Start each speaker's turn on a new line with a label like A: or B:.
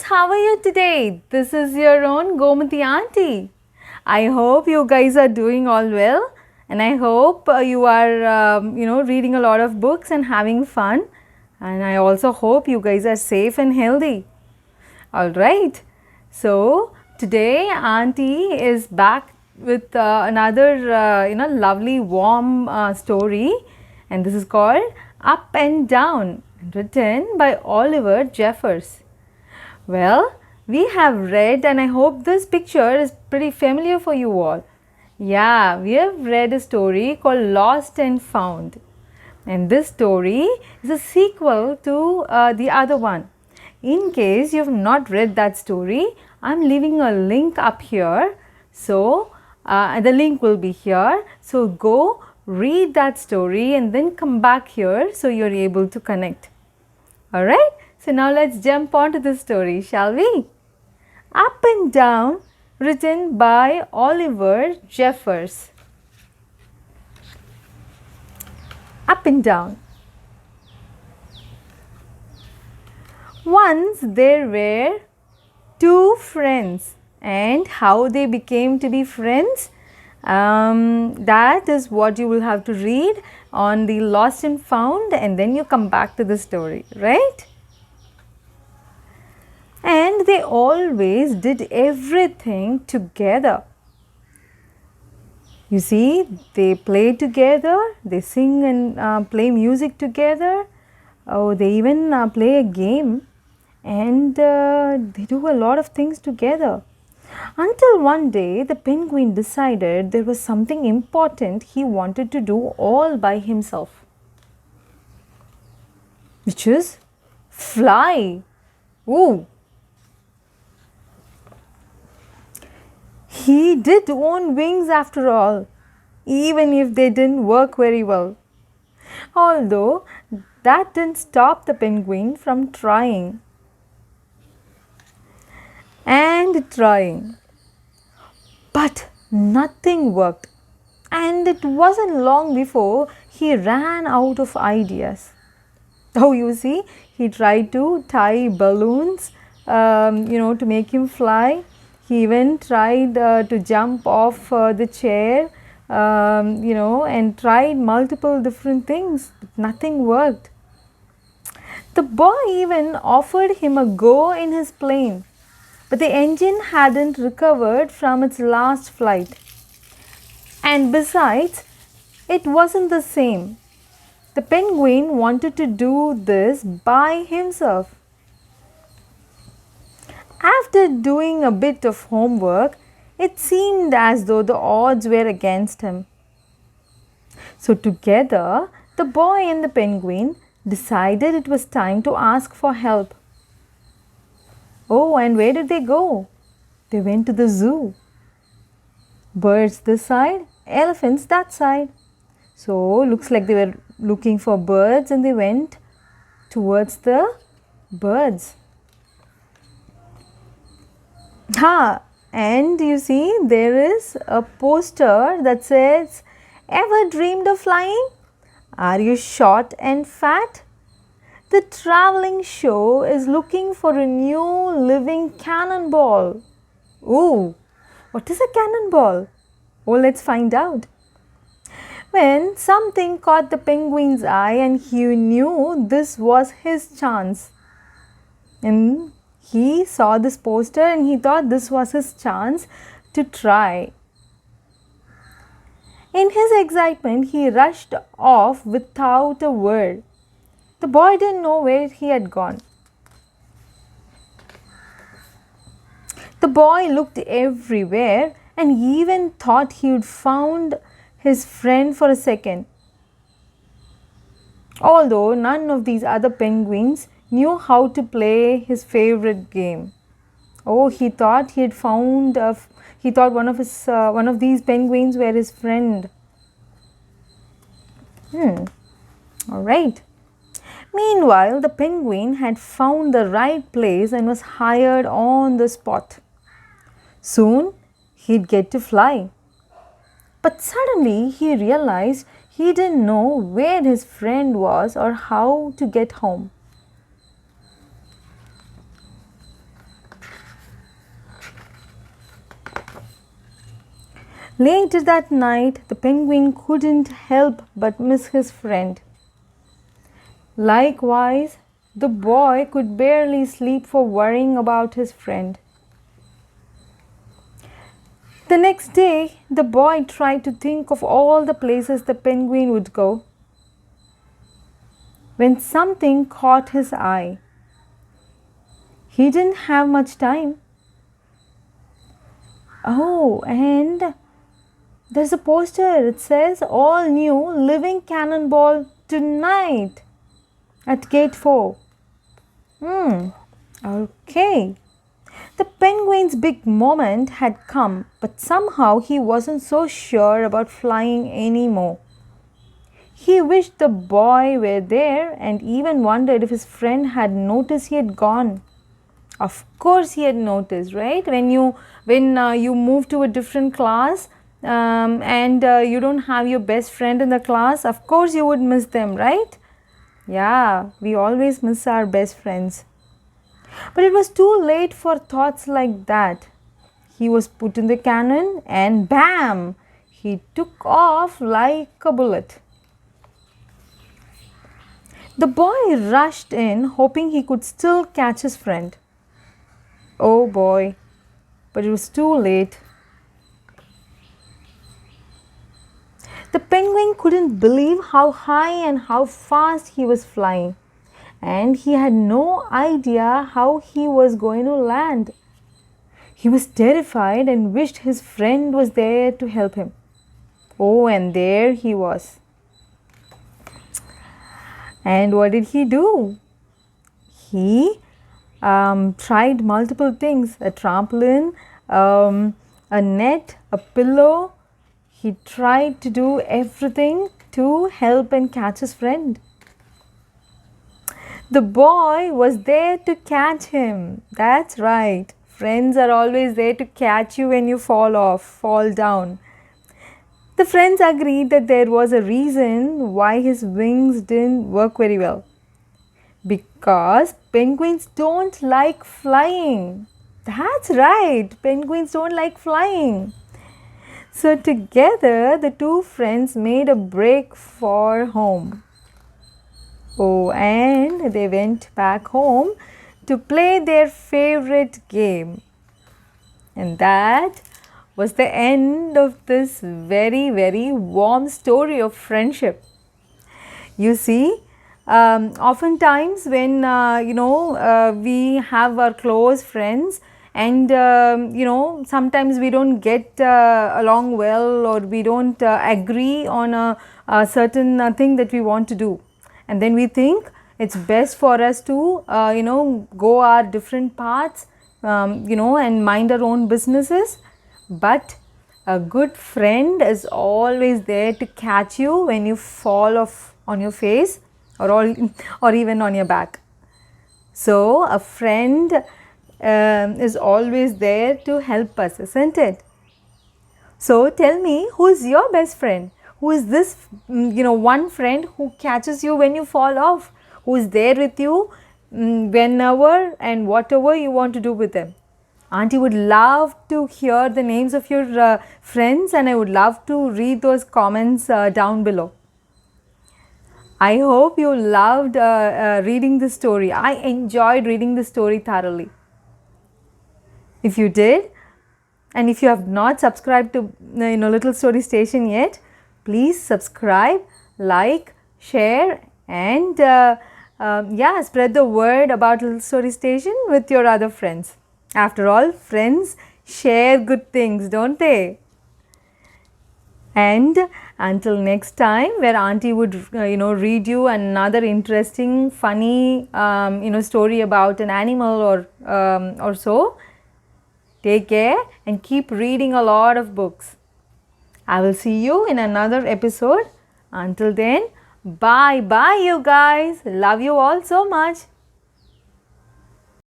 A: how are you today? This is your own Gomati auntie. I hope you guys are doing all well, and I hope you are reading a lot of books and having fun, and I also hope you guys are safe and healthy. All right. So today auntie is back with another lovely warm story, and this is called Up and Down, written by Oliver Jeffers. Well, we have read, and I hope this picture is pretty familiar for you all. Yeah, we have read a story called Lost and Found, and this story is a sequel to the other one. In case you have not read that story, I am leaving a link up here. So, the link will be here. So, go read that story and then come back here so you are able to connect. Alright, so now let's jump on to the story, shall we? Up and Down, written by Oliver Jeffers. Up and Down. Once there were two friends, and how they became to be friends, that is what you will have to read on the Lost and Found, and then you come back to the story, right? And they always did everything together. You see, they play together, they sing and play music together. Oh, they even play a game, and they do a lot of things together. Until one day, the penguin decided there was something important he wanted to do all by himself, which is fly. Ooh! He did own wings after all, even if they didn't work very well. Although that didn't stop the penguin from trying and trying. But nothing worked, and it wasn't long before he ran out of ideas. Oh, you see, he tried to tie balloons, to make him fly. He even tried to jump off the chair, and tried multiple different things, but nothing worked. The boy even offered him a go in his plane, but the engine hadn't recovered from its last flight. And besides, it wasn't the same. The penguin wanted to do this by himself. After doing a bit of homework, it seemed as though the odds were against him. So together, the boy and the penguin decided it was time to ask for help. Oh, and where did they go? They went to the zoo. Birds this side, elephants that side. So looks like they were looking for birds, and they went towards the birds. And you see, there is a poster that says, "Ever dreamed of flying? Are you short and fat? The traveling show is looking for a new living cannonball." Ooh, what is a cannonball? Oh, let's find out. When something caught the penguin's eye, and he knew this was his chance. And he saw this poster and he thought this was his chance to try. In his excitement, he rushed off without a word. The boy didn't know where he had gone. The boy looked everywhere and even thought he had found his friend for a second. Although none of these other penguins knew how to play his favorite game. Oh, he thought he had found. He thought one of these penguins were his friend. All right. Meanwhile, the penguin had found the right place and was hired on the spot. Soon, he'd get to fly. But suddenly, he realized he didn't know where his friend was or how to get home. Later that night, the penguin couldn't help but miss his friend. Likewise, the boy could barely sleep for worrying about his friend. The next day, the boy tried to think of all the places the penguin would go, when something caught his eye. He didn't have much time. Oh, and there's a poster. It says, "All new living cannonball tonight at gate 4. Okay. The penguin's big moment had come, but somehow he wasn't so sure about flying anymore. He wished the boy were there and even wondered if his friend had noticed he had gone. Of course he had noticed, right? When you move to a different class and you don't have your best friend in the class, of course you would miss them, right? Yeah, we always miss our best friends. But it was too late for thoughts like that. He was put in the cannon and bam! He took off like a bullet. The boy rushed in, hoping he could still catch his friend. Oh boy, but it was too late. The penguin couldn't believe how high and how fast he was flying, and he had no idea how he was going to land. He was terrified and wished his friend was there to help him. Oh, and there he was. And what did he do? He tried multiple things: a trampoline, a net, a pillow. He tried to do everything to help and catch his friend. The boy was there to catch him. That's right. Friends are always there to catch you when you fall down. The friends agreed that there was a reason why his wings didn't work very well. Because penguins don't like flying. That's right, penguins don't like flying. So together the two friends made a break for home. Oh, and they went back home to play their favorite game. And that was the end of this very, very warm story of friendship. You see, oftentimes when we have our close friends and sometimes we don't get along well, or we don't agree on a certain thing that we want to do, and then we think it's best for us to go our different paths, and mind our own businesses. But a good friend is always there to catch you when you fall off on your face or even on your back. So a friend is always there to help us, isn't it? So tell me, who is your best friend? Who is this one friend who catches you when you fall off, who is there with you whenever and whatever you want to do with them? Auntie would love to hear the names of your friends, and I would love to read those comments down below. I hope you loved reading this story. I enjoyed reading the story thoroughly. If you did, and if you have not subscribed to Little Story Station yet, please subscribe, like, share, and spread the word about Little Story Station with your other friends. After all, friends share good things, don't they? And until next time, where Auntie would read you another interesting, funny story about an animal or so. Take care and keep reading a lot of books. I will see you in another episode. Until then, bye bye you guys. Love you all so much.